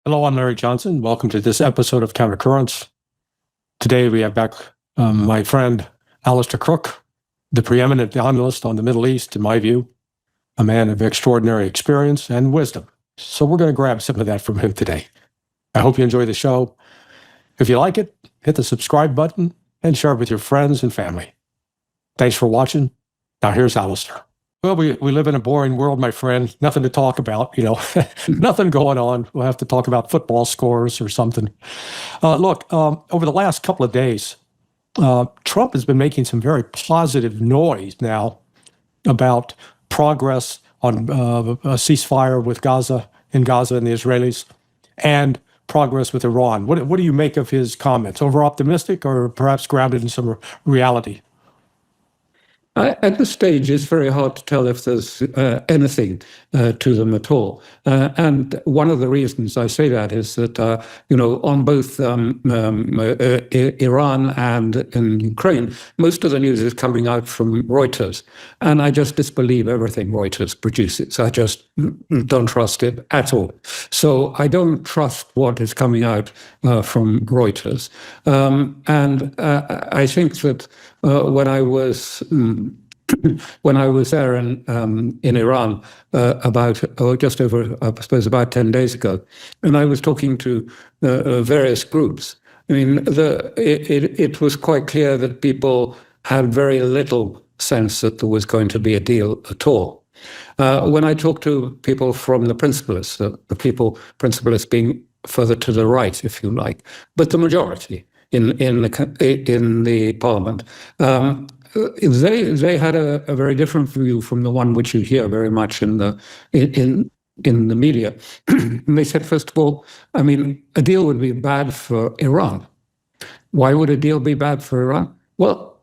Hello, I'm Larry Johnson. Welcome to this episode of Countercurrents. Today we have back my friend Alastair Crooke, the preeminent analyst on the Middle East, in my view, a man of extraordinary experience and wisdom. So we're going to grab some of that from him today. I hope you enjoy the show. If you like it, hit the subscribe button and share it with your friends and family. Thanks for watching. Now here's Alastair. Well, we live in a boring world, my friend. Nothing to talk about, nothing going on. We'll have to talk about football scores or something. Look, over the last couple of days, Trump has been making some very positive noise now about progress on a ceasefire with Gaza and the Israelis, and progress with Iran. What do you make of his comments? Over-optimistic or perhaps grounded in some reality? At this stage, it's very hard to tell if there's anything to them at all. And one of the reasons I say that is that, on both Iran and in Ukraine, most of the news is coming out from Reuters. And I just disbelieve everything Reuters produces. I just don't trust it at all. So I don't trust what is coming out from Reuters. And I think that when I was there in Iran about 10 days ago, and I was talking to various groups, I mean, it was quite clear that people had very little sense that there was going to be a deal at all. When I talked to people from the principalists, principalists being further to the right, if you like, but the majority in the parliament, they had a very different view from the one which you hear very much in the media. And they said, first of all, I mean, a deal would be bad for Iran. Why would a deal be bad for Iran? Well,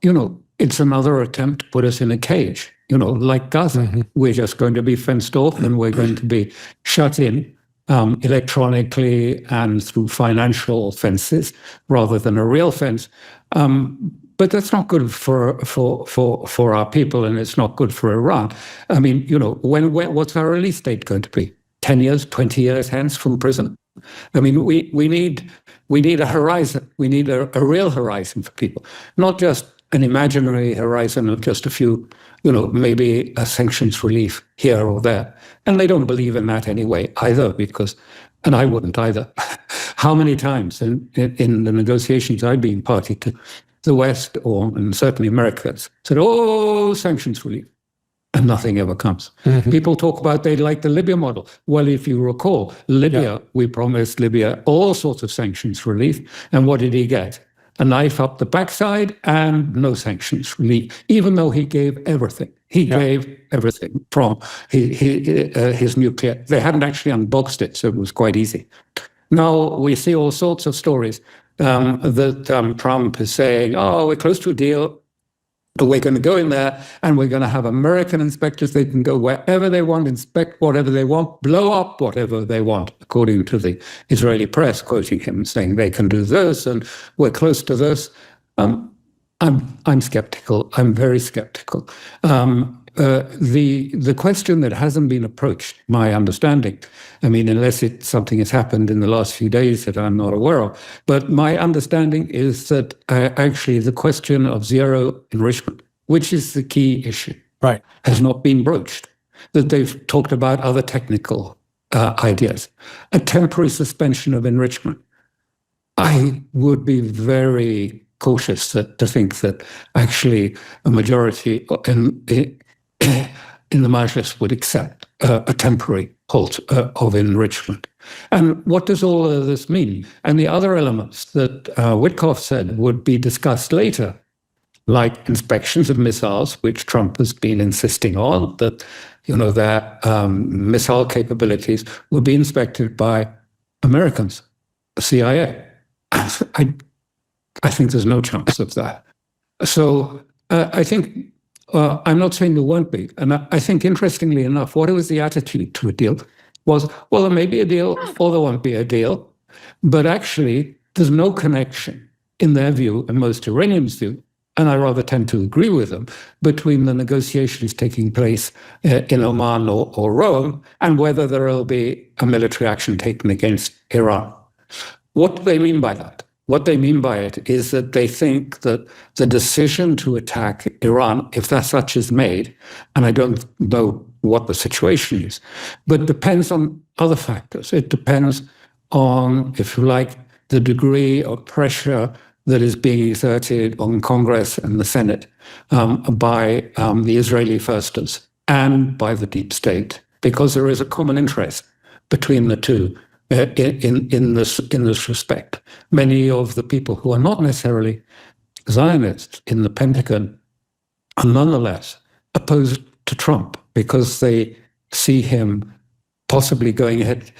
it's another attempt to put us in a cage, like Gaza. Mm-hmm. We're just going to be fenced off and we're going to be shut in electronically and through financial fences rather than a real fence. But that's not good for our people, and it's not good for Iran. I mean, what's our release date going to be? 10 years, 20 years hence from prison? I mean, we need a horizon. We need a real horizon for people, not just an imaginary horizon of just a few, maybe a sanctions relief here or there. And they don't believe in that anyway either, and I wouldn't either. How many times in the negotiations I've been party to, the West, and certainly Americans, said, sanctions relief, and nothing ever comes. Mm-hmm. People talk about they like the Libya model. Well, if you recall, Libya, we promised Libya all sorts of sanctions relief, and what did he get? A knife up the backside and no sanctions relief, even though he gave everything. He gave everything from his nuclear. They hadn't actually unboxed it, so it was quite easy. Now we see all sorts of stories that Trump is saying, we're close to a deal. We're going to go in there and we're going to have American inspectors. They can go wherever they want, inspect whatever they want, blow up whatever they want, according to the Israeli press, quoting him, saying they can do this and we're close to this. I'm skeptical. I'm very skeptical. The question that hasn't been approached, my understanding, I mean, unless something has happened in the last few days that I'm not aware of, but my understanding is that actually the question of zero enrichment, which is the key issue, right, has not been broached. That they've talked about other technical ideas. A temporary suspension of enrichment. I would be very cautious to think that actually a majority in the Majlis would accept a temporary halt of enrichment. And what does all of this mean? And the other elements that Witkoff said would be discussed later, like inspections of missiles, which Trump has been insisting on, that their missile capabilities would be inspected by Americans, the CIA. I think there's no chance of that. So I think, I'm not saying there won't be. And I think, interestingly enough, what was the attitude to a deal was, well, there may be a deal or there won't be a deal. But actually, there's no connection, in their view, and most Iranians' view, and I rather tend to agree with them, between the negotiations taking place in Oman or Rome and whether there will be a military action taken against Iran. What do they mean by that? What they mean by it is that they think that the decision to attack Iran, if that such is made, and I don't know what the situation is, but depends on other factors. It depends on, if you like, the degree of pressure that is being exerted on Congress and the Senate by the Israeli firsters and by the deep state, because there is a common interest between the two in this respect. Many of the people who are not necessarily Zionists in the Pentagon are nonetheless opposed to Trump because they see him possibly going ahead.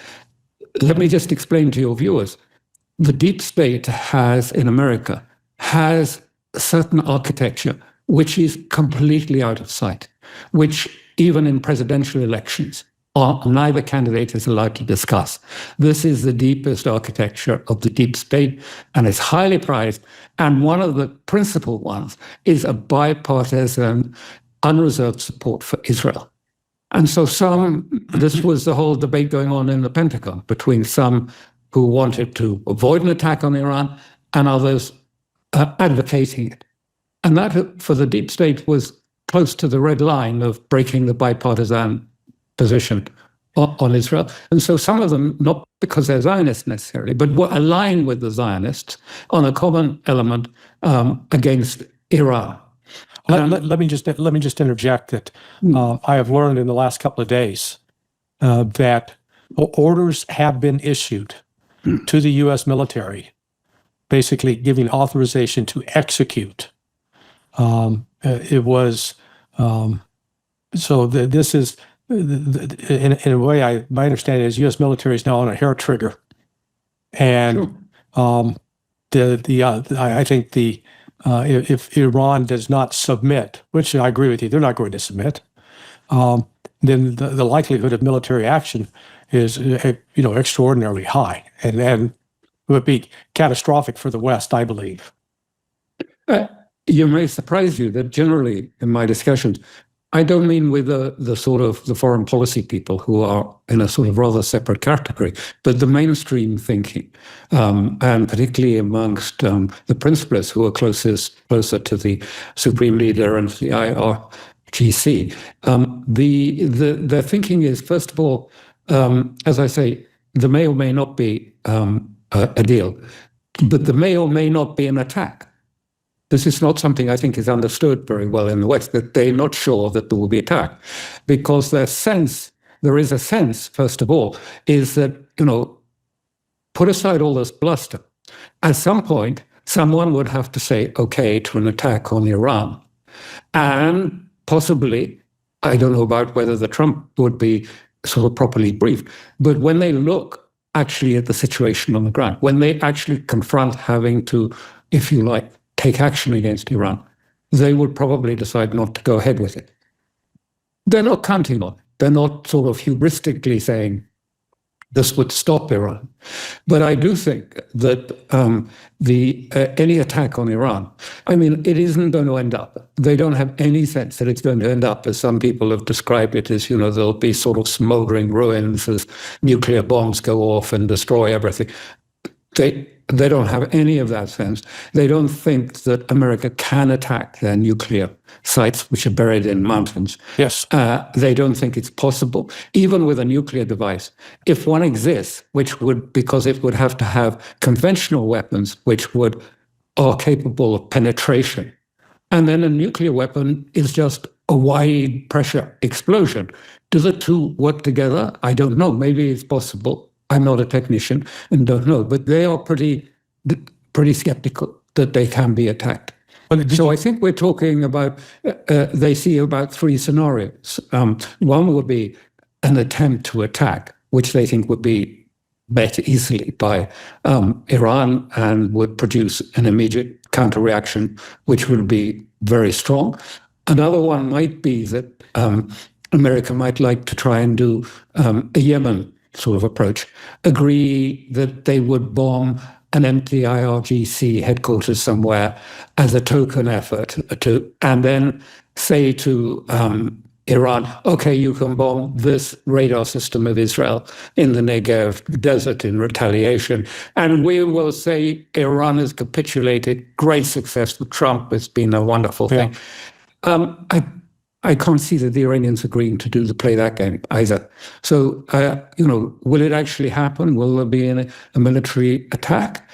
Let me just explain to your viewers. The deep state in America has a certain architecture which is completely out of sight, which even in presidential elections, neither candidate is allowed to discuss. This is the deepest architecture of the deep state, and it's highly prized. And one of the principal ones is a bipartisan, unreserved support for Israel. And so this was the whole debate going on in the Pentagon between some who wanted to avoid an attack on Iran and others advocating it. And that, for the deep state, was close to the red line of breaking the bipartisan position on Israel. And so some of them, not because they're Zionists necessarily, but were aligned with the Zionists on a common element against Iran. Let me just interject that I have learned in the last couple of days that orders have been issued to the U.S. military, basically giving authorization to execute. It was this is in a way. My understanding is U.S. military is now on a hair trigger, and sure. I think if Iran does not submit, which I agree with you, they're not going to submit, then the likelihood of military action is extraordinarily high, and it would be catastrophic for the West, I believe. You may surprise you that generally in my discussions, I don't mean with the sort of the foreign policy people who are in a sort of rather separate category, but the mainstream thinking, and particularly amongst the principalists who are closer to the Supreme Leader and the IRGC. Their thinking is, first of all, as I say, there may or may not be a deal, but there may or may not be an attack. This is not something I think is understood very well in the West, that they're not sure that there will be attack, because there is a sense, first of all, is that, put aside all this bluster. At some point, someone would have to say okay to an attack on Iran. And possibly, I don't know about whether the Trump would be sort of properly briefed, but when they look actually at the situation on the ground, when they actually confront having to, if you like, take action against Iran, they would probably decide not to go ahead with it. They're not counting on it. They're not sort of heuristically saying this would stop Iran. But I do think that any attack on Iran, it isn't going to end up. They don't have any sense that it's going to end up, as some people have described it, as, there'll be sort of smoldering ruins as nuclear bombs go off and destroy everything. They don't have any of that sense. They don't think that America can attack their nuclear sites, which are buried in mountains. Yes. They don't think it's possible, even with a nuclear device. If one exists, because it would have to have conventional weapons, which are capable of penetration. And then a nuclear weapon is just a wide pressure explosion. Do the two work together? I don't know. Maybe it's possible. I'm not a technician and don't know, but they are pretty skeptical that they can be attacked. So I think we're talking about, they see about three scenarios. One would be an attempt to attack, which they think would be met easily by Iran and would produce an immediate counter-reaction, which would be very strong. Another one might be that America might like to try and do a Yemen sort of approach, agree that they would bomb an empty IRGC headquarters somewhere as a token effort and then say to Iran, okay, you can bomb this radar system of Israel in the Negev desert in retaliation. And we will say Iran has capitulated. Great success for Trump. It's been a wonderful thing. I can't see that the Iranians agreeing to play that game either. So, will it actually happen? Will there be a military attack?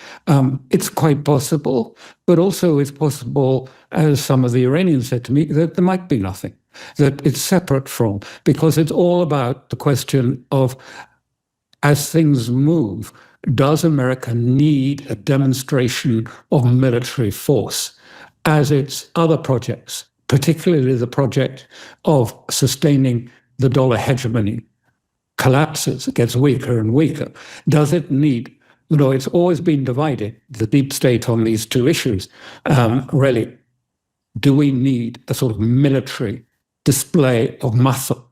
It's quite possible, but also it's possible, as some of the Iranians said to me, that there might be nothing, that it's separate from, because it's all about the question of, as things move, does America need a demonstration of military force as its other projects, particularly the project of sustaining the dollar hegemony, collapses, it gets weaker and weaker? Does it need, it's always been divided, the deep state, on these two issues. Really, do we need a sort of military display of muscle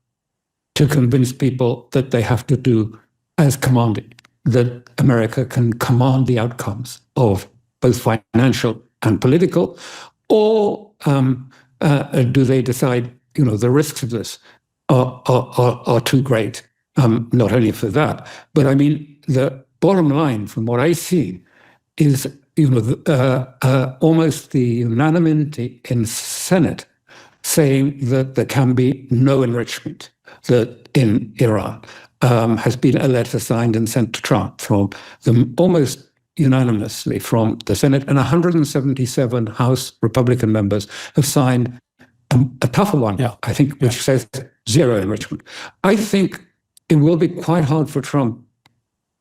to convince people that they have to do as commanded, that America can command the outcomes of both financial and political, or do they decide, the risks of this are too great? Not only for that, but I mean, the bottom line from what I see is, almost the unanimity in Senate saying that there can be no enrichment that in Iran. Has been a letter signed and sent to Trump from them almost unanimously from the Senate, and 177 House Republican members have signed a tougher one, I think, which says zero enrichment. I think it will be quite hard for Trump,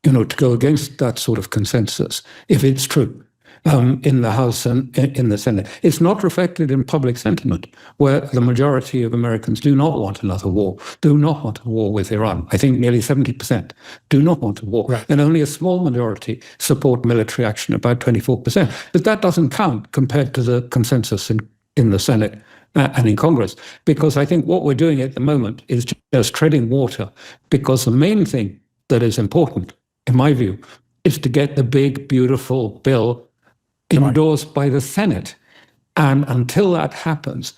to go against that sort of consensus, if it's true, in the House and in the Senate. It's not reflected in public sentiment, where the majority of Americans do not want another war, do not want a war with Iran. I think nearly 70% do not want a war. Right. And only a small minority support military action, about 24%. But that doesn't count compared to the consensus in the Senate and in Congress, because I think what we're doing at the moment is just treading water, because the main thing that is important, in my view, is to get the big, beautiful bill endorsed by the Senate. And until that happens,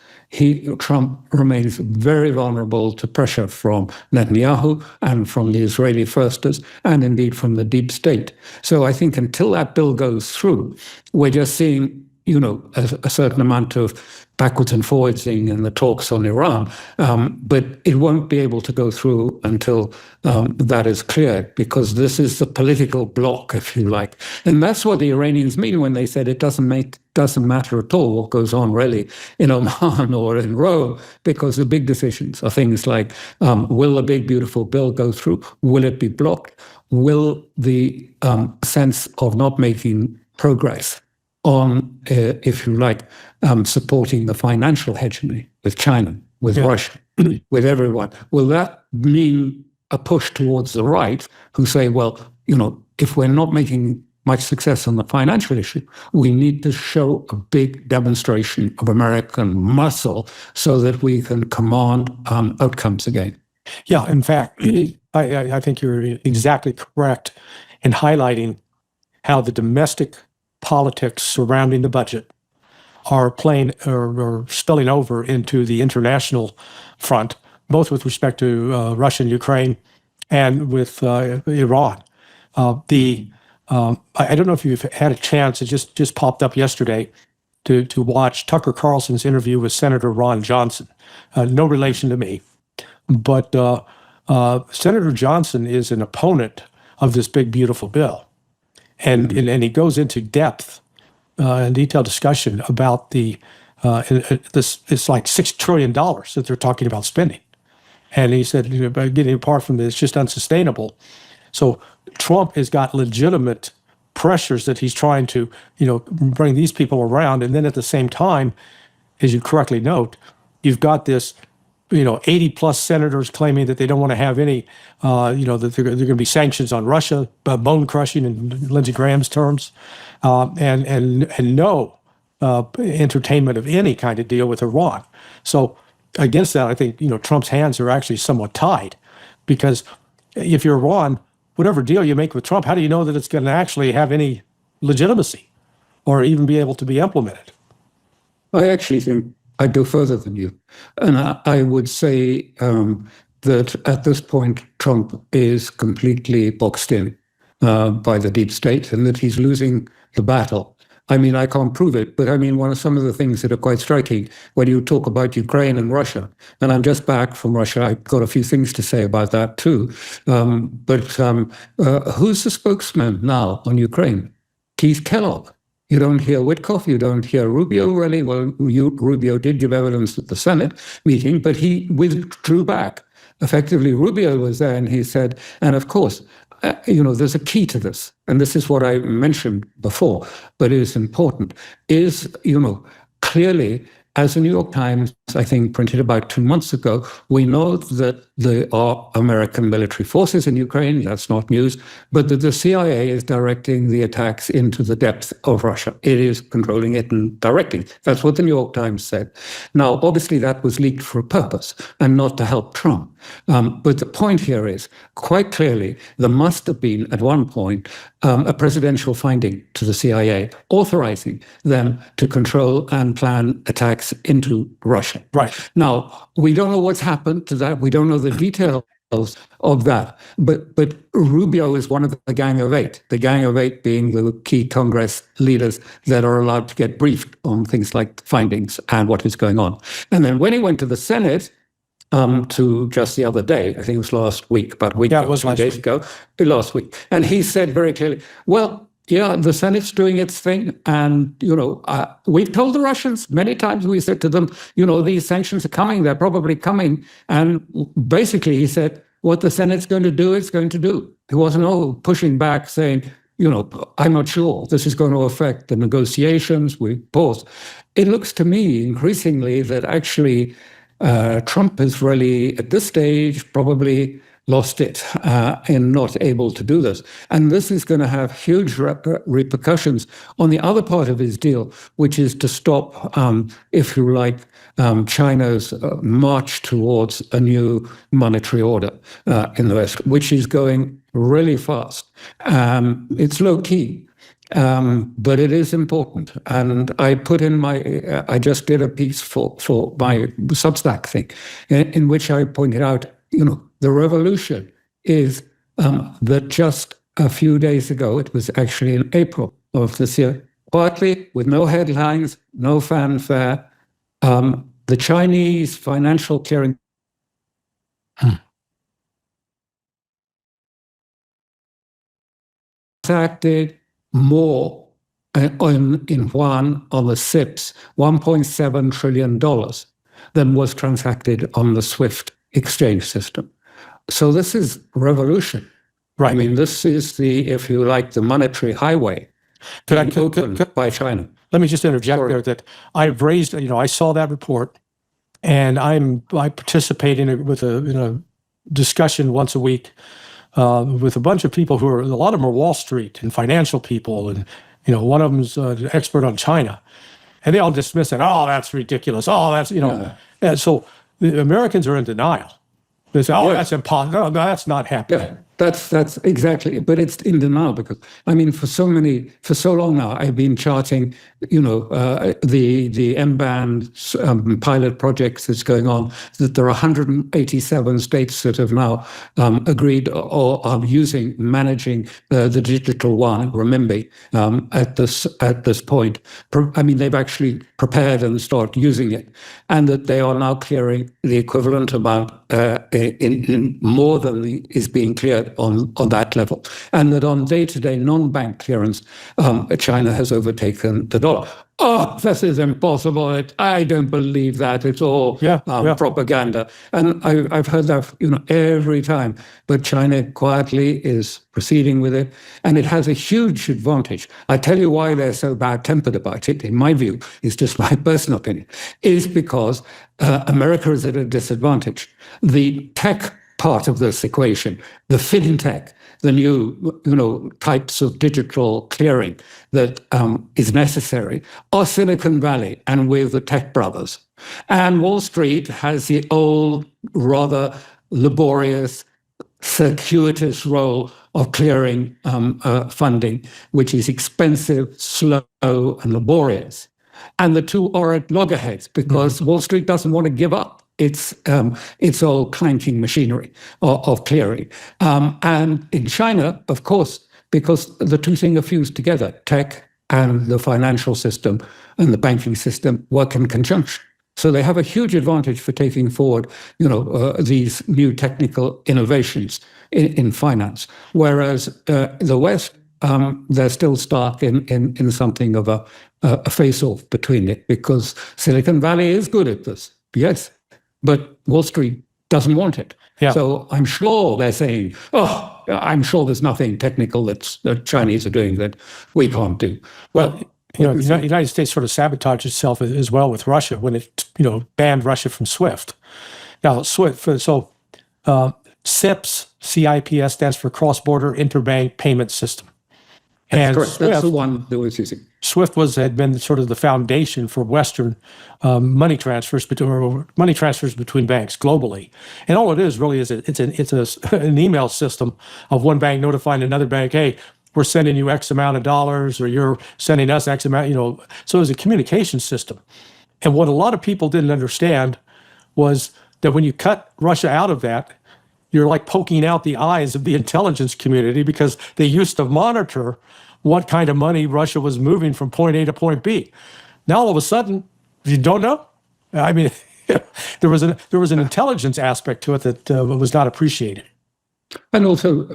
Trump remains very vulnerable to pressure from Netanyahu and from the Israeli firsters, and indeed from the deep state. So I think until that bill goes through, we're just seeing, a certain amount of backwards and forwards in the talks on Iran, but it won't be able to go through until that is clear, because this is the political bloc, if you like. And that's what the Iranians mean when they said it doesn't matter at all what goes on really in Oman or in Rome, because the big decisions are things like, will the big, beautiful bill go through? Will it be blocked? Will the sense of not making progress on, if you like, supporting the financial hegemony with China, with Russia, with everyone, will that mean a push towards the right, who say, well, if we're not making much success on the financial issue, we need to show a big demonstration of American muscle so that we can command outcomes again? Yeah, in fact, I think you're exactly correct in highlighting how the domestic politics surrounding the budget are playing or spilling over into the international front, both with respect to Russia and Ukraine and with Iran. I don't know if you've had a chance, it just popped up yesterday, to watch Tucker Carlson's interview with Senator Ron Johnson. No relation to me, but Senator Johnson is an opponent of this big, beautiful bill. And he goes into depth and detailed discussion about it's like $6 trillion that they're talking about spending. And he said, getting apart from this, it's just unsustainable. So Trump has got legitimate pressures that he's trying to, bring these people around. And then at the same time, as you correctly note, you've got this 80 plus senators claiming that they don't want to have any, that they're going to be sanctions on Russia, bone crushing in Lindsey Graham's terms, and no entertainment of any kind of deal with Iran. So against that, I think, Trump's hands are actually somewhat tied, because if you're Iran, whatever deal you make with Trump, how do you know that it's going to actually have any legitimacy or even be able to be implemented. I actually think I'd go further than you. And I would say that at this point, Trump is completely boxed in by the deep state and that he's losing the battle. I mean, I can't prove it, but I mean, some of the things that are quite striking when you talk about Ukraine and Russia, and I'm just back from Russia, I've got a few things to say about that too. Who's the spokesman now on Ukraine? Keith Kellogg. You don't hear Witkoff, you don't hear Rubio really. Well, Rubio did give evidence at the Senate meeting, but he withdrew back. Effectively, Rubio was there and he said, and of course, there's a key to this, and this is what I mentioned before, but it is important, is, clearly, as the New York Times, I think, printed about 2 months ago, we know that there are American military forces in Ukraine, that's not news, but that the CIA is directing the attacks into the depth of Russia. It is controlling it and directing. That's what the New York Times said. Now, obviously, that was leaked for a purpose and not to help Trump. But the point here is, quite clearly, there must have been, at one point, a presidential finding to the CIA authorizing them to control and plan attacks into Russia. Right. Now, we don't know what's happened to that. We don't know the details of that. But Rubio is one of the Gang of Eight, the Gang of Eight being the key Congress leaders that are allowed to get briefed on things like findings and what is going on. And then when he went to the Senate, to just the other day, I think it was last week, about a week it was 2 days ago, last week. And he said very clearly, well, yeah, the Senate's doing its thing. And, we've told the Russians many times, we said to them, these sanctions are coming, they're probably coming. And basically he said, what the Senate's going to do, it's going to do. There wasn't pushing back saying, I'm not sure this is going to affect the negotiations, we pause. It looks to me increasingly that actually Trump has really, at this stage, probably lost it and not able to do this. And this is going to have huge repercussions on the other part of his deal, which is to stop, if you like, China's march towards a new monetary order in the West, which is going really fast. It's low key. But it is important. And I put in I just did a piece for my Substack thing, in which I pointed out, the revolution is that just a few days ago, it was actually in April of this year, quietly, with no headlines, no fanfare, the Chinese financial clearing acted more in Yuan on the SIPs, $1.7 trillion than was transacted on the SWIFT exchange system. So this is revolution. Right. I mean, this is if you like, the monetary highway opened by China. Let me just interject there that I've raised, I saw that report and I participate in it with a discussion once a week with a bunch of people a lot of them are Wall Street and financial people. And, one of them's an expert on China and they all dismiss it. Oh, that's ridiculous. Oh, that's, And so the Americans are in denial. They say, that's impossible. No, that's not happening. Yeah, that's exactly it. But it's in denial because, I mean, for so long now, I've been charting, the M-band pilot projects that's going on, that there are 187 states that have now agreed or are managing the digital yuan, renminbi, at this point. I mean, they've actually prepared and started using it, and that they are now clearing the equivalent amount in more than is being cleared on that level, and that on day-to-day non-bank clearance, China has overtaken the dollar. Oh, this is impossible. I don't believe that. It's all propaganda. And I've heard that every time. But China quietly is proceeding with it. And it has a huge advantage. I tell you why they're so bad-tempered about it, in my view, is just my personal opinion, is because America is at a disadvantage. The tech part of this equation, the fintech, the new types of digital clearing that is necessary, are Silicon Valley and with the tech brothers. And Wall Street has the old, rather laborious, circuitous role of clearing funding, which is expensive, slow, and laborious. And the two are at loggerheads because Wall Street doesn't want to give up its old clanking machinery of clearing. And in China, of course, because the two things are fused together, tech and the financial system and the banking system work in conjunction. So they have a huge advantage for taking forward, these new technical innovations in finance. Whereas the West, they're still stuck in something of a face-off between it, because Silicon Valley is good at this, yes, but Wall Street doesn't want it. Yeah. So I'm sure they're saying, I'm sure there's nothing technical that the Chinese are doing that we can't do. Well, the United States sort of sabotaged itself as well with Russia when it, banned Russia from SWIFT. Now, SWIFT, so CIPS, CIPS stands for Cross-Border Interbank Payment System. And correct. That's the one that was using. SWIFT had been sort of the foundation for Western money transfers between banks globally. And all it is really is it's an email system of one bank notifying another bank, hey, we're sending you X amount of dollars, or you're sending us X amount, So it was a communication system. And what a lot of people didn't understand was that when you cut Russia out of that, you're like poking out the eyes of the intelligence community, because they used to monitor what kind of money Russia was moving from point A to point B. Now, all of a sudden, you don't know. I mean, there was an intelligence aspect to it that was not appreciated. And also,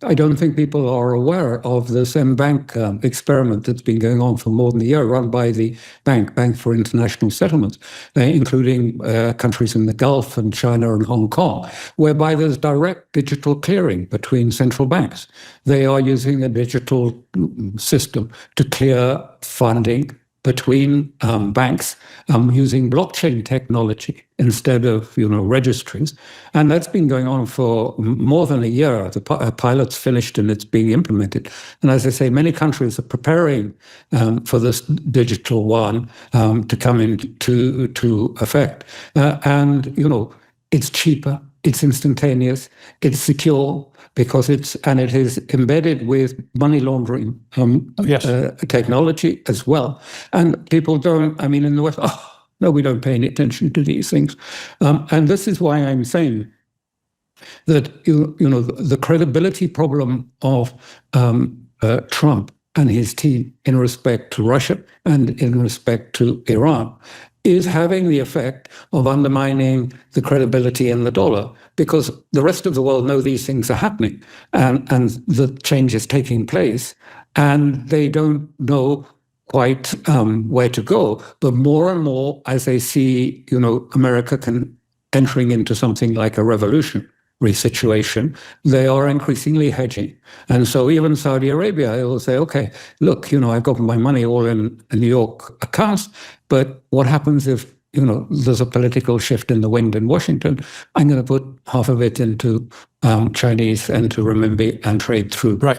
I don't think people are aware of this mBank experiment that's been going on for more than a year, run by the Bank for International Settlements, including countries in the Gulf and China and Hong Kong, whereby there's direct digital clearing between central banks. They are using a digital system to clear funding between banks using blockchain technology instead of registries, and that's been going on for more than a year. The pilot's finished and it's being implemented. And as I say, many countries are preparing for this digital one to come into effect. And it's cheaper, it's instantaneous, it's secure, because it is embedded with money laundering technology as well. And people don't, in the West, no, we don't pay any attention to these things. And this is why I'm saying that, the credibility problem of Trump and his team in respect to Russia and in respect to Iran is having the effect of undermining the credibility in the dollar, because the rest of the world know these things are happening and the change is taking place, and they don't know quite where to go. But more and more, as they see, America entering into something like a revolutionary situation, they are increasingly hedging. And so even Saudi Arabia will say, okay, look, I've got my money all in New York accounts, but what happens if, there's a political shift in the wind in Washington? I'm going to put half of it into Chinese and to renminbi and trade through the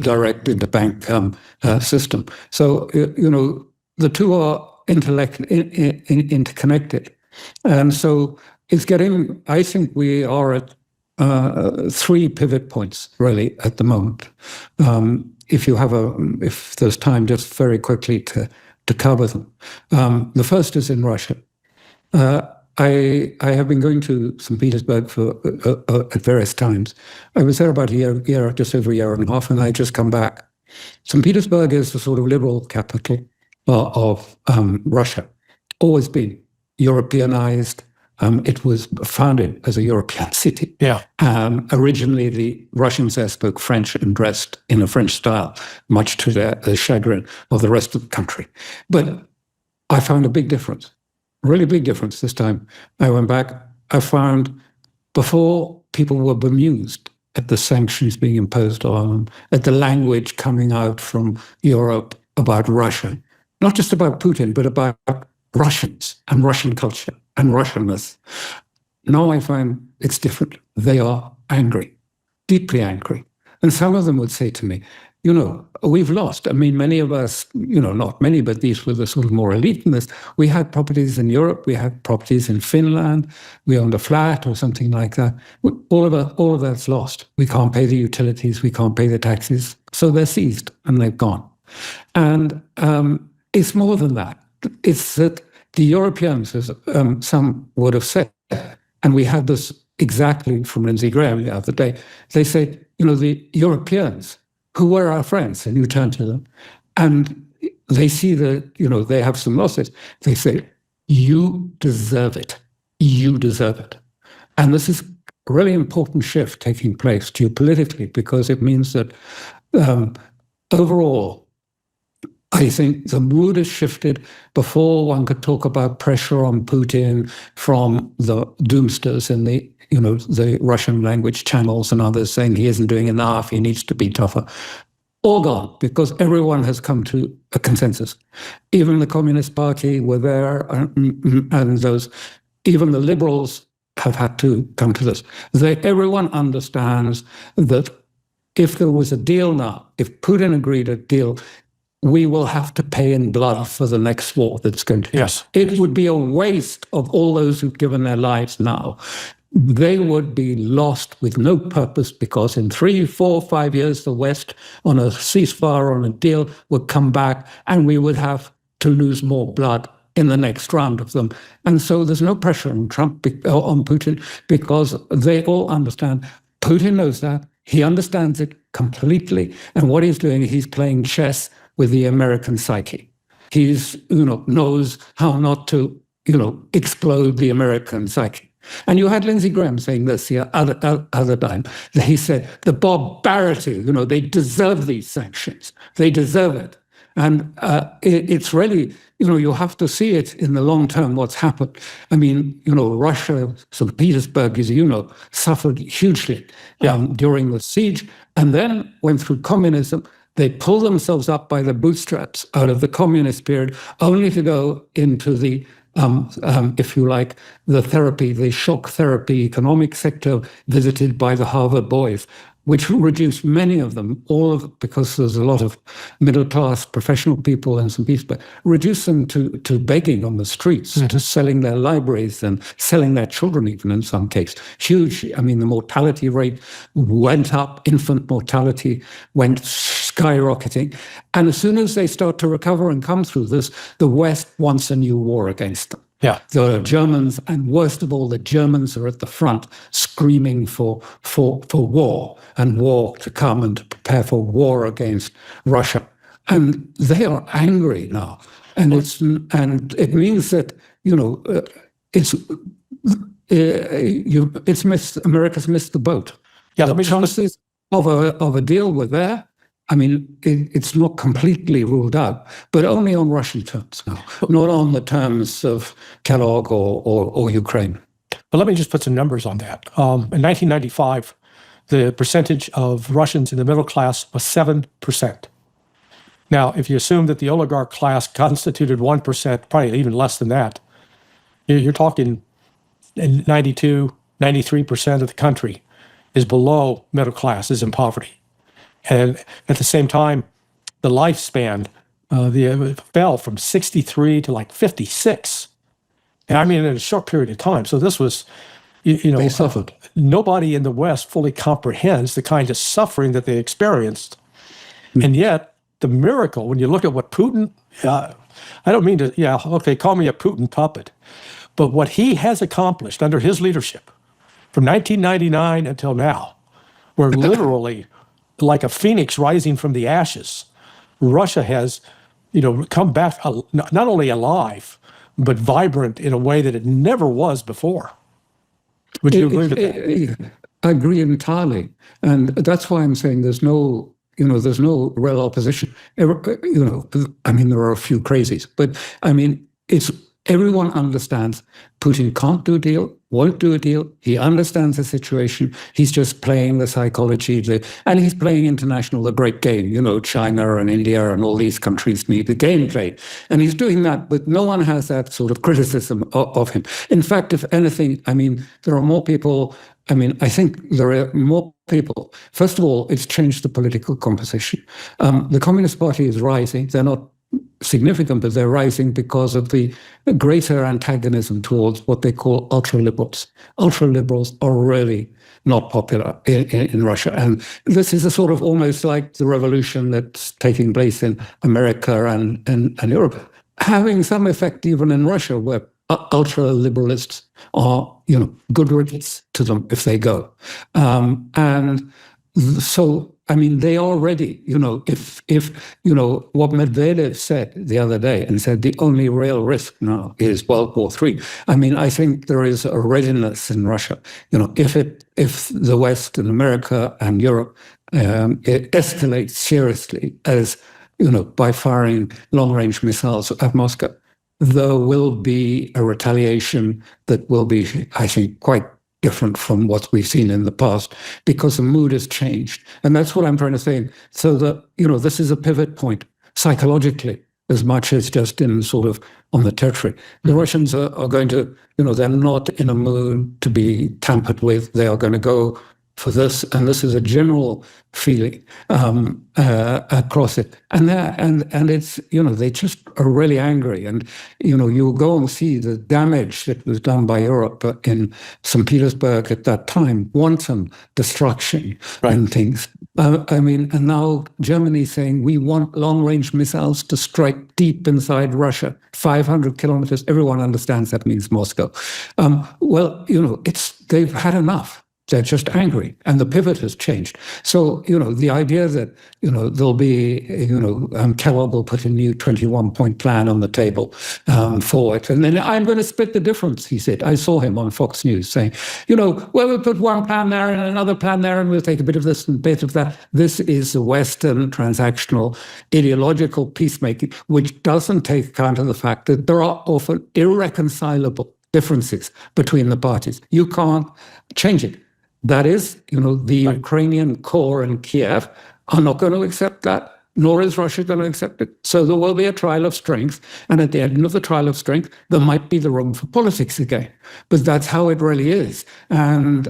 direct interbank system. So, the two are interconnected. And so it's getting, I think we are at 3 pivot points really at the moment. If there's time, just very quickly to cover them. The first is in Russia. I have been going to St. Petersburg at various times. I was there about just over a year and a half, and I just come back. St. Petersburg is the sort of liberal capital of Russia, always been Europeanized. It was founded as a European city. Yeah. Originally, the Russians there spoke French and dressed in a French style, much to the chagrin of the rest of the country. But I found a big difference, really big difference this time. I went back, I found before people were bemused at the sanctions being imposed on them, at the language coming out from Europe about Russia, not just about Putin, but about Russians and Russian culture and Russianness. Now I find it's different. They are angry, deeply angry. And some of them would say to me, we've lost. I mean, many of us, not many, but these were the sort of more elite in this. We had properties in Europe. We had properties in Finland. We owned a flat or something like that. All of that's lost. We can't pay the utilities. We can't pay the taxes. So they're seized and they've gone. And it's more than that. It's that the Europeans, as some would have said, and we had this exactly from Lindsey Graham the other day, they say, the Europeans, who were our friends, and you turn to them, and they see that, they have some losses. They say, you deserve it. You deserve it. And this is a really important shift taking place geopolitically, because it means that overall, I think the mood has shifted. Before, one could talk about pressure on Putin from the doomsters in the Russian language channels and others saying he isn't doing enough, he needs to be tougher. All gone, because everyone has come to a consensus. Even the Communist Party were there, and even the liberals have had to come to this. Everyone understands that if there was a deal now, if Putin agreed a deal, we will have to pay in blood for the next war that's going to happen. Yes. It would be a waste of all those who've given their lives now. They would be lost with no purpose, because in 3, 4, 5 years, the West, on a ceasefire, on a deal, would come back, and we would have to lose more blood in the next round of them. And so there's no pressure on on Putin, because they all understand. Putin knows that. He understands it completely. And what he's doing, he's playing chess with the American psyche. He's, knows how not to, explode the American psyche. And you had Lindsey Graham saying this the other time. He said, the barbarity, they deserve these sanctions. They deserve it. And it's really, you have to see it in the long term, what's happened. I mean, Russia, St. Petersburg, as you know, suffered hugely during the siege, and then went through communism. They pulled themselves up by the bootstraps out of the communist period, only to go into the, if you like, the shock therapy economic sector visited by the Harvard boys, which reduced many of them, because there's a lot of middle-class professional people in St. Petersburg, reduced them to begging on the streets, to selling their libraries and selling their children even in some case. Huge. I mean, the mortality rate went up, infant mortality went skyrocketing. And as soon as they start to recover and come through this, the West wants a new war against them. Yeah. The Germans, and worst of all, the Germans are at the front screaming for war and war to come, and to prepare for war against Russia. And they are angry now. And it means that, America's missed the boat. Yeah, the chances of a deal were there. I mean, it's not completely ruled out, but only on Russian terms now, not on the terms of Kellogg or Ukraine. But let me just put some numbers on that. In 1995, the percentage of Russians in the middle class was 7%. Now, if you assume that the oligarch class constituted 1%, probably even less than that, you're talking 92, 93% of the country is below middle class, is in poverty. And at the same time, the lifespan fell from 63 to like 56. And I mean, in a short period of time. So this was, they suffered. Nobody in the West fully comprehends the kind of suffering that they experienced. And yet, the miracle, when you look at what Putin, I don't mean to, call me a Putin puppet, but what he has accomplished under his leadership from 1999 until now, where literally, like a phoenix rising from the ashes, Russia has, come back not only alive, but vibrant in a way that it never was before. Would you agree with that? I agree entirely. And that's why I'm saying there's no real opposition. I mean, there are a few crazies, but I mean, everyone understands Putin can't do a deal, won't do a deal. He understands the situation. He's just playing the psychology, and he's playing international, the great game. China and India and all these countries need the game played. And he's doing that, but no one has that sort of criticism of him. In fact, if anything, I mean, there are more people, I think there are more people. First of all, it's changed the political composition. The Communist Party is rising. They're not significant, but they're rising because of the greater antagonism towards what they call ultra-liberals. Ultra-liberals are really not popular in Russia. And this is a sort of almost like the revolution that's taking place in America and Europe, having some effect even in Russia, where ultra-liberalists are, good riddance to them if they go. And so, I mean, they are ready, if what Medvedev said the other day and said the only real risk now is World War III. I mean, I think there is a readiness in Russia. If the West and America and Europe it escalates seriously as, by firing long-range missiles at Moscow, there will be a retaliation that will be, I think, quite different from what we've seen in the past, because the mood has changed. And that's what I'm trying to say. So that, this is a pivot point psychologically, as much as just in sort of on the territory. The Russians are going to, they're not in a mood to be tampered with. They are going to go for this, and this is a general feeling across it. And it's, they just are really angry. And, you go and see the damage that was done by Europe in St. Petersburg at that time, wanton destruction and things. And now Germany saying we want long-range missiles to strike deep inside Russia, 500 kilometers. Everyone understands that means Moscow. They've had enough. They're just angry, and the pivot has changed. So, the idea that, there'll be, Kellogg will put a new 21-point plan on the table for it. And then I'm going to split the difference, he said. I saw him on Fox News saying, we'll put one plan there and another plan there, and we'll take a bit of this and a bit of that. This is the Western transactional ideological peacemaking, which doesn't take account of the fact that there are often irreconcilable differences between the parties. You can't change it. That is, the Ukrainian core in Kiev are not going to accept that, nor is Russia going to accept it. So there will be a trial of strength, and at the end of the trial of strength, there might be the room for politics again. But that's how it really is. And,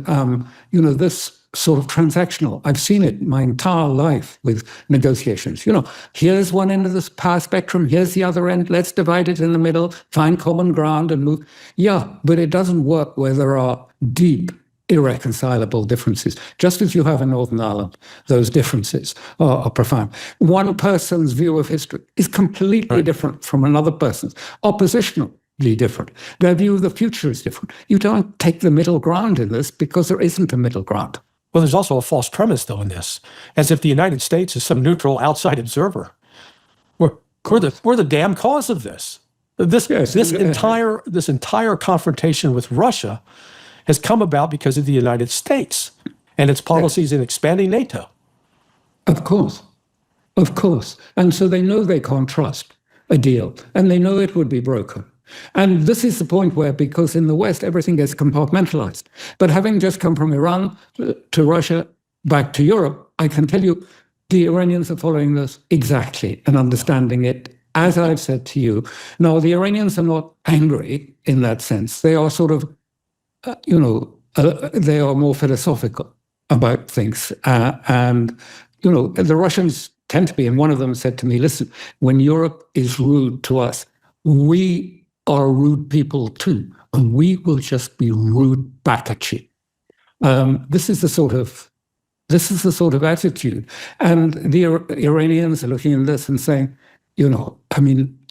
this sort of transactional, I've seen it my entire life with negotiations. Here's one end of this power spectrum, here's the other end, let's divide it in the middle, find common ground and move. Yeah, but it doesn't work where there are deep, irreconcilable differences. Just as you have in Northern Ireland, those differences are profound. One person's view of history is completely different from another person's, oppositionally different. Their view of the future is different. You don't take the middle ground in this because there isn't a middle ground. Well, there's also a false premise, though, in this, as if the United States is some neutral outside observer. We're the damn cause of this. This entire confrontation with Russia has come about because of the United States and its policies in expanding NATO. Of course. And so they know they can't trust a deal, and they know it would be broken. And this is the point where, because in the West, everything gets compartmentalized. But having just come from Iran to Russia, back to Europe, I can tell you the Iranians are following this exactly and understanding it, as I've said to you. Now, the Iranians are not angry in that sense. They are sort of they are more philosophical about things. And the Russians tend to be, and one of them said to me, listen, when Europe is rude to us, we are rude people too, and we will just be rude back at you. This is the sort of attitude. And the Iranians are looking at this and saying,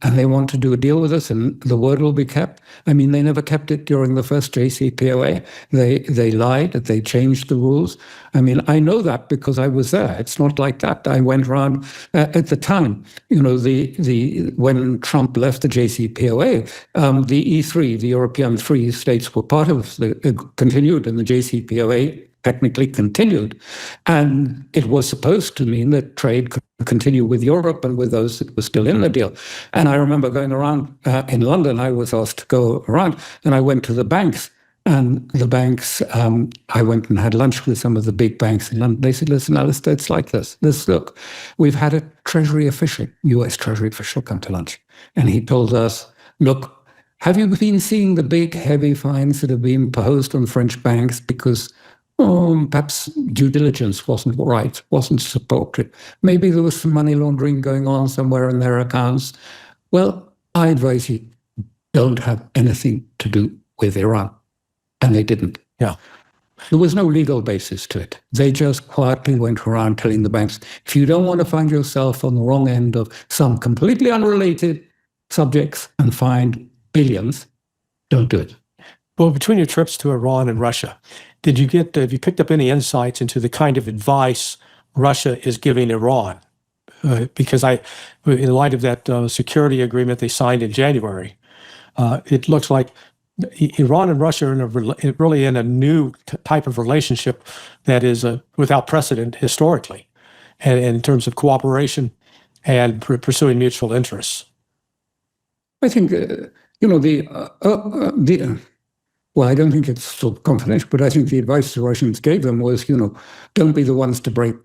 and they want to do a deal with us, and the word will be kept. I mean, they never kept it during the first JCPOA. They lied, they changed the rules. I mean, I know that because I was there. It's not like that. I went around at the time, when Trump left the JCPOA, the E3, the European three states were part of continued in the JCPOA, technically continued. And it was supposed to mean that trade could continue with Europe and with those that were still in the deal. And I remember going around in London, I was asked to go around, and I went to the banks. And the banks, I went and had lunch with some of the big banks in London. They said, listen, Alastair, it's like this. Look, we've had a Treasury official, US Treasury official, come to lunch. And he told us, look, have you been seeing the big, heavy fines that have been imposed on French banks because Perhaps due diligence wasn't right, wasn't appropriate. Maybe there was some money laundering going on somewhere in their accounts. Well, I advise you, don't have anything to do with Iran. And they didn't. Yeah. There was no legal basis to it. They just quietly went around telling the banks, if you don't want to find yourself on the wrong end of some completely unrelated subjects and find billions, don't do it. Well, between your trips to Iran and Russia, have you picked up any insights into the kind of advice Russia is giving Iran? Because in light of that security agreement they signed in January, it looks like Iran and Russia are really in a new type of relationship that is without precedent historically, and in terms of cooperation and pursuing mutual interests. I think, well, I don't think it's still confidential, but I think the advice the Russians gave them was, don't be the ones to break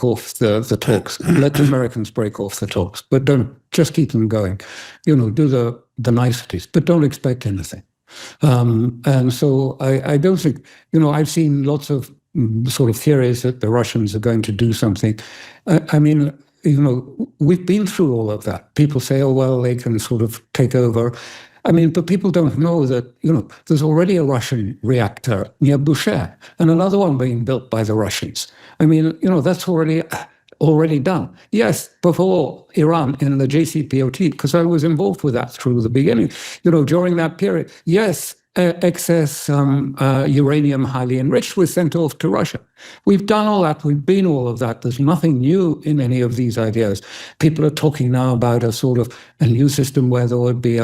off the talks. Let the Americans break off the talks, but don't just keep them going. Do the niceties, but don't expect anything. And so I don't think, I've seen lots of sort of theories that the Russians are going to do something. I mean, we've been through all of that. People say, oh, well, they can sort of take over. I mean, but people don't know that, there's already a Russian reactor near Bushehr and another one being built by the Russians. I mean, that's already done. Yes, before Iran in the JCPOT, because I was involved with that through the beginning, during that period, yes, excess uranium highly enriched was sent off to Russia. We've done all that. We've been all of that. There's nothing new in any of these ideas. People are talking now about a sort of a new system where there would be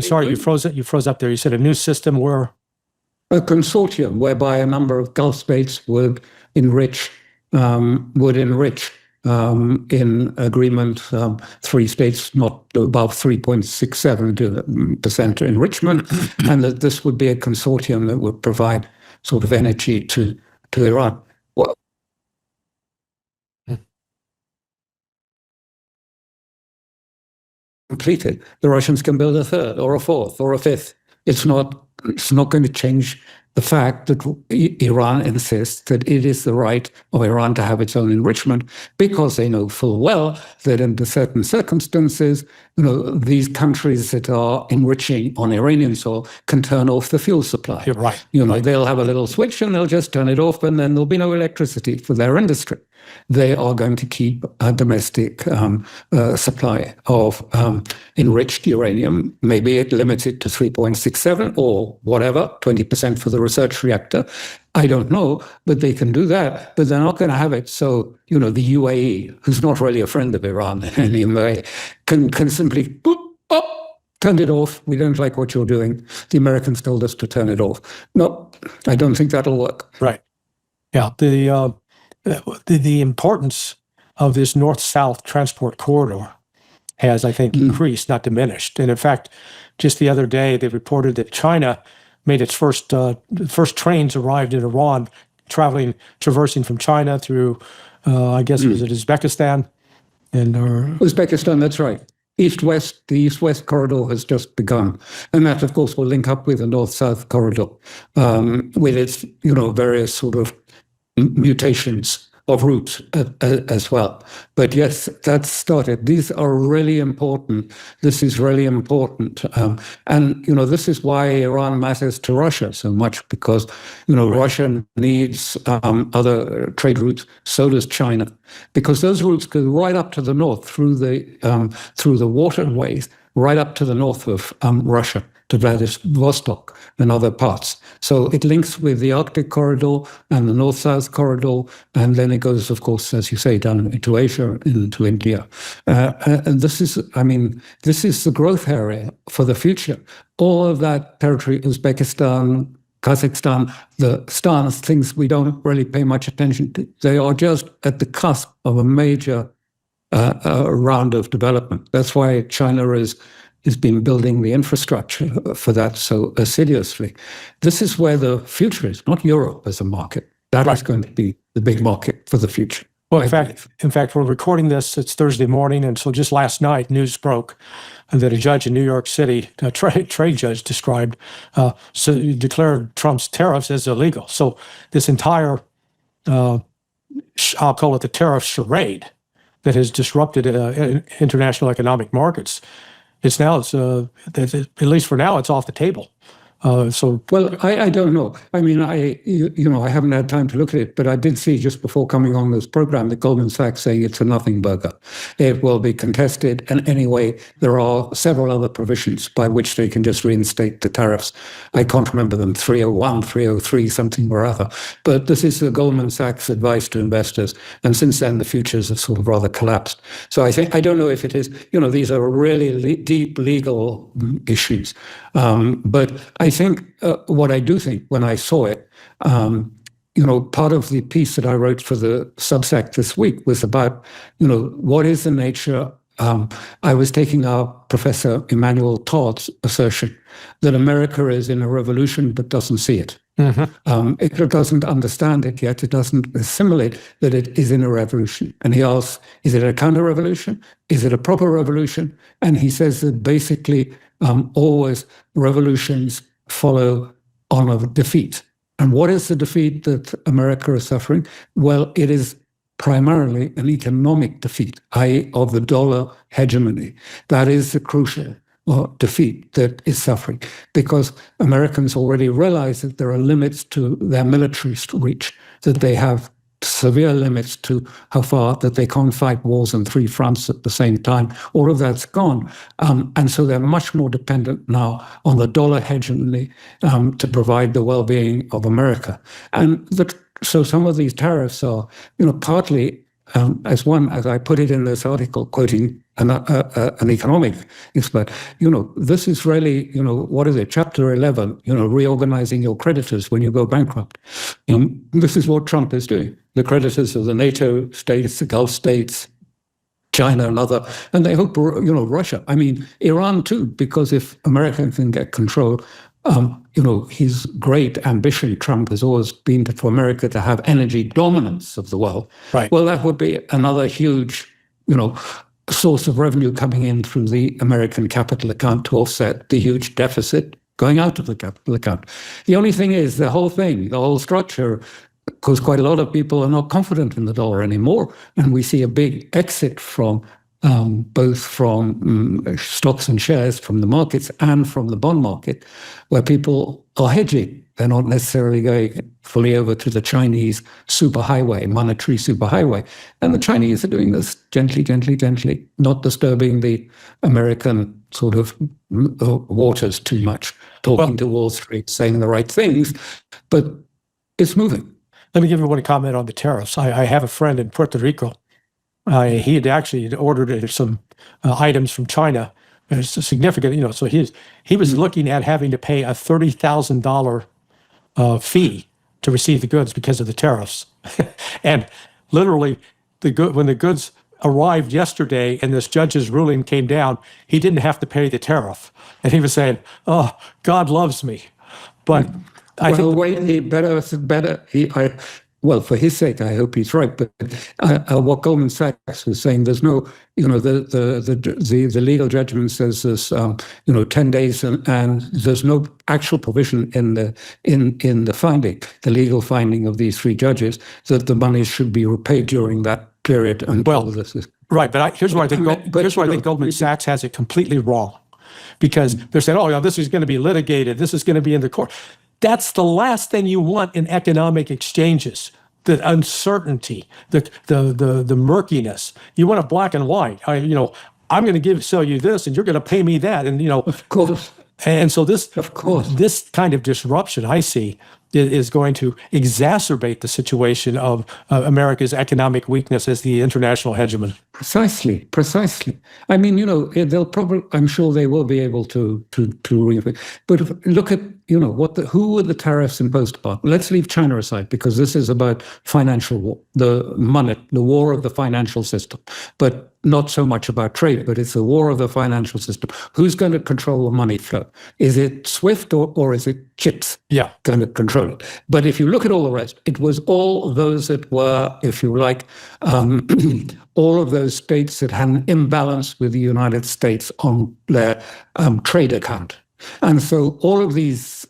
sorry, you froze up there. You said a new system where? A consortium whereby a number of Gulf states would enrich in agreement, 3 states not above 3.67% enrichment, and that this would be a consortium that would provide sort of energy to Iran. Well, completed, the Russians can build a 3rd or a 4th or a 5th. It's not going to change the fact that Iran insists that it is the right of Iran to have its own enrichment, because they know full well that under certain circumstances, these countries that are enriching on Iranian soil can turn off the fuel supply. You're right. They'll have a little switch and they'll just turn it off, and then there'll be no electricity for their industry. They are going to keep a domestic supply of enriched uranium, maybe limited to 3.67 or whatever, 20% for the research reactor. I don't know, but they can do that. But they're not going to have it. So, the UAE, who's not really a friend of Iran in any way, can simply turn it off. We don't like what you're doing. The Americans told us to turn it off. No, I don't think that'll work. Right. Yeah. The importance of this north-south transport corridor has, I think, increased, not diminished. And in fact, just the other day, they reported that China made its first trains arrived in Iran, traversing from China through, I guess, was it Uzbekistan? Uzbekistan, that's right. East-west, the east-west corridor has just begun. And that, of course, will link up with the north-south corridor with its, various sort of mutations of routes as well. But yes, that's started. These are really important. This is really important. And, this is why Iran matters to Russia so much, because, Russia needs other trade routes. So does China, because those routes go right up to the north through the waterways, right up to the north of Russia, to Vladivostok and other parts. So it links with the Arctic corridor and the north-south corridor, and then it goes, of course, as you say, down into Asia, into India. And this is the growth area for the future. All of that territory, Uzbekistan, Kazakhstan, the stans, things we don't really pay much attention to, they are just at the cusp of a major round of development. That's why China has been building the infrastructure for that so assiduously. This is where the future is, not Europe as a market. That is going to be the big market for the future. Well, in fact, we're recording this. It's Thursday morning, and so just last night, news broke that a judge in New York City, a trade judge, declared Trump's tariffs as illegal. So this entire, I'll call it the tariff charade, that has disrupted international economic markets. At least for now, it's off the table. Well, I don't know. I mean, I haven't had time to look at it, but I did see just before coming on this program that Goldman Sachs saying it's a nothing burger. It will be contested, and anyway, there are several other provisions by which they can just reinstate the tariffs. I can't remember them, 301, 303, something or other. But this is the Goldman Sachs advice to investors, and since then the futures have sort of rather collapsed. So I don't know if it is. These are really deep legal issues, but I think what I do think when I saw it, part of the piece that I wrote for the Substack this week was about, what is the nature. I was taking our Professor Emmanuel Todd's assertion that America is in a revolution but doesn't see it. Mm-hmm. It doesn't understand it yet. It doesn't assimilate that it is in a revolution. And he asks, is it a counter-revolution? Is it a proper revolution? And he says that basically always revolutions follow on a defeat. And what is the defeat that America is suffering? Well, it is primarily an economic defeat, i.e. of the dollar hegemony. That is the crucial defeat that is suffering, because Americans already realize that there are limits to their military reach, that they have severe limits to how far that they can't fight wars on 3 fronts at the same time. All of that's gone. And so they're much more dependent now on the dollar hegemony to provide the well-being of America. And so some of these tariffs are, partly, as I put it in this article, quoting an economic expert, this is really, what is it, Chapter 11, reorganizing your creditors when you go bankrupt. This is what Trump is doing. The creditors of the NATO states, the Gulf states, China and they hope, Russia. I mean, Iran too, because if America can get control, his great ambition, Trump, has always been for America to have energy dominance of the world. Right. Well, that would be another huge, source of revenue coming in through the American capital account to offset the huge deficit going out of the capital account. The only thing is the whole structure, because quite a lot of people are not confident in the dollar anymore. And we see a big exit from both from stocks and shares from the markets and from the bond market, where people are hedging. They're not necessarily going fully over to the Chinese superhighway, monetary superhighway. And the Chinese are doing this gently, gently, gently, not disturbing the American sort of waters too much, talking to Wall Street, saying the right things, but it's moving. Let me give you one comment on the tariffs. I have a friend in Puerto Rico. He had actually ordered some items from China. It's a significant, so he was looking at having to pay a $30,000 fee to receive the goods because of the tariffs. And literally, when the goods arrived yesterday and this judge's ruling came down, he didn't have to pay the tariff. And he was saying, "Oh, God loves me." But I think well, for his sake, I hope he's right. But what Goldman Sachs was saying, there's no, the legal judgment says there's, 10 days, and there's no actual provision in the finding, the legal finding of these 3 judges, that the money should be repaid during that period. This is right. But here's where I think Goldman Sachs has it completely wrong, because they're saying, "Oh, this is going to be litigated. This is going to be in the court." That's the last thing you want in economic exchanges, the uncertainty, the murkiness. You want a black and white. I'm going to sell you this, and you're going to pay me that. And, Of course. And so this kind of disruption I see is going to exacerbate the situation of America's economic weakness as the international hegemon. Precisely. I mean, they'll probably. I'm sure they will be able to But look at, who were the tariffs imposed upon? Let's leave China aside, because this is about financial war, the war of the financial system, but not so much about trade. But it's the war of the financial system. Who's going to control the money flow? Is it SWIFT or is it chips? Yeah, going to control it. But if you look at all the rest, it was all those that were, if you like, all of those states that had an imbalance with the United States on their trade account. And so all of these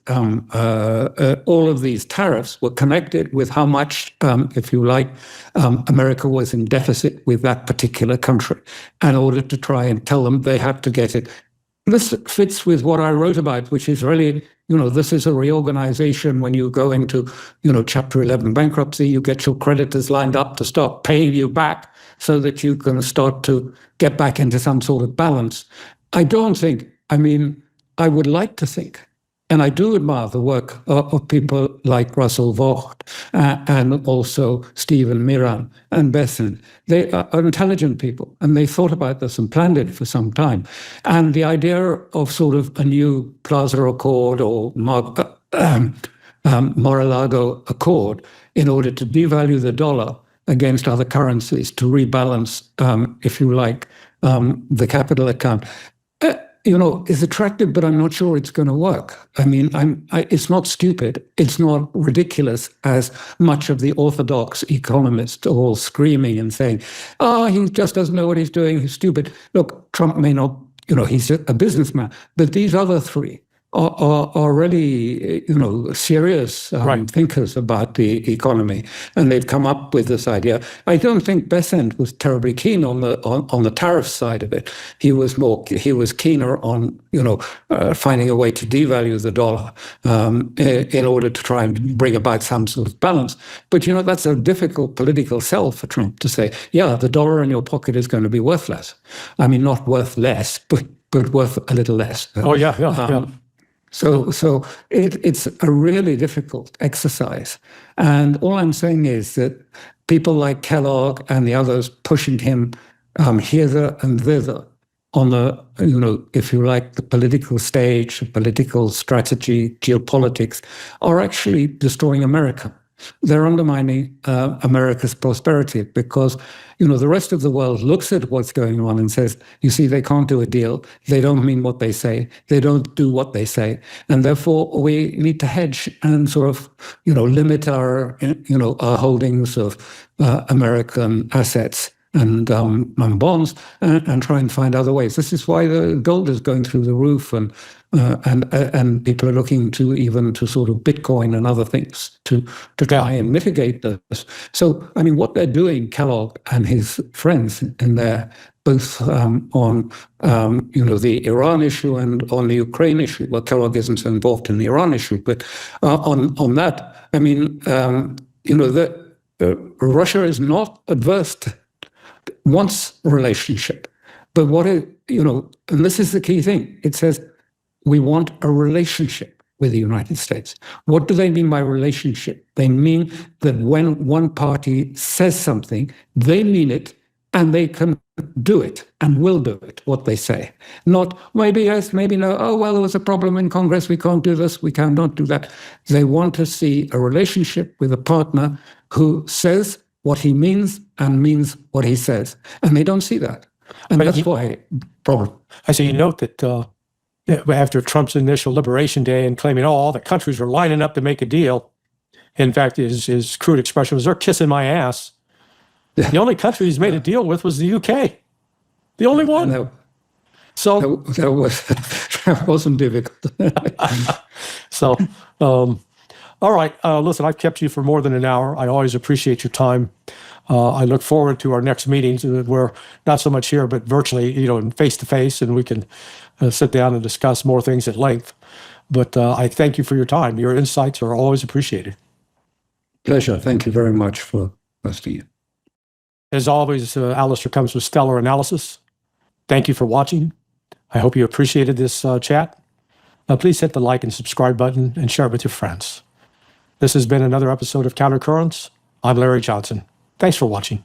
tariffs were connected with how much, if you like, America was in deficit with that particular country, in order to try and tell them they had to get it. This fits with what I wrote about, which is really, this is a reorganization. When you go into, Chapter 11 bankruptcy, you get your creditors lined up to start paying you back so that you can start to get back into some sort of balance. I would like to think, and I do admire the work of people like Russell Vogt and also Stephen Miran and Besant. They are intelligent people, and they thought about this and planned it for some time. And the idea of sort of a new Plaza Accord or Mar-a-Lago Accord in order to devalue the dollar against other currencies, to rebalance, if you like, the capital account, is attractive, but I'm not sure it's going to work. I mean, it's not stupid. It's not ridiculous, as much of the orthodox economists are all screaming and saying, he just doesn't know what he's doing. He's stupid. Look, Trump may not, he's a businessman, but these other three are really, serious thinkers about the economy, and they've come up with this idea. I don't think Besant was terribly keen on the tariff side of it. He was keener on finding a way to devalue the dollar in order to try and bring about some sort of balance. But that's a difficult political sell for Trump to say, yeah, the dollar in your pocket is going to be worth less. I mean, not worth less, but worth a little less. Yeah. So it's a really difficult exercise. And all I'm saying is that people like Kellogg and the others pushing him hither and thither on the, if you like, the political stage, political strategy, geopolitics, are actually destroying America. They're undermining America's prosperity, because, the rest of the world looks at what's going on and says, you see, they can't do a deal. They don't mean what they say. They don't do what they say. And therefore, we need to hedge and sort of, limit our holdings of American assets and bonds, and try and find other ways. This is why the gold is going through the roof, and people are looking to sort of Bitcoin and other things to try and mitigate this. So, I mean, what they're doing, Kellogg and his friends in there, both on the Iran issue and on the Ukraine issue. Well, Kellogg isn't so involved in the Iran issue, but on that, I mean, Russia is not adverse to wants relationship, but and this is the key thing. It says we want a relationship with the United States. What do they mean by relationship? They mean that when one party says something, they mean it, and they can do it and will do it, what they say. Not maybe yes, maybe no. Oh, well, there was a problem in Congress. We can't do this. We cannot do that. They want to see a relationship with a partner who says what he means and means what he says. And they don't see that. And that's why problem. I say you note that after Trump's initial Liberation Day and claiming, all the countries were lining up to make a deal, in fact, his crude expression was, they're kissing my ass. The only country he's made a deal with was the UK. The only one. That wasn't difficult. So, all right. Listen, I've kept you for more than an hour. I always appreciate your time. I look forward to our next meetings. We're not so much here, but virtually, face to face, and we can sit down and discuss more things at length. But I thank you for your time. Your insights are always appreciated. Pleasure. Thank you very much for hosting you. As always, Alastair comes with stellar analysis. Thank you for watching. I hope you appreciated this chat. Please hit the like and subscribe button and share it with your friends. This has been another episode of Countercurrents. I'm Larry Johnson. Thanks for watching.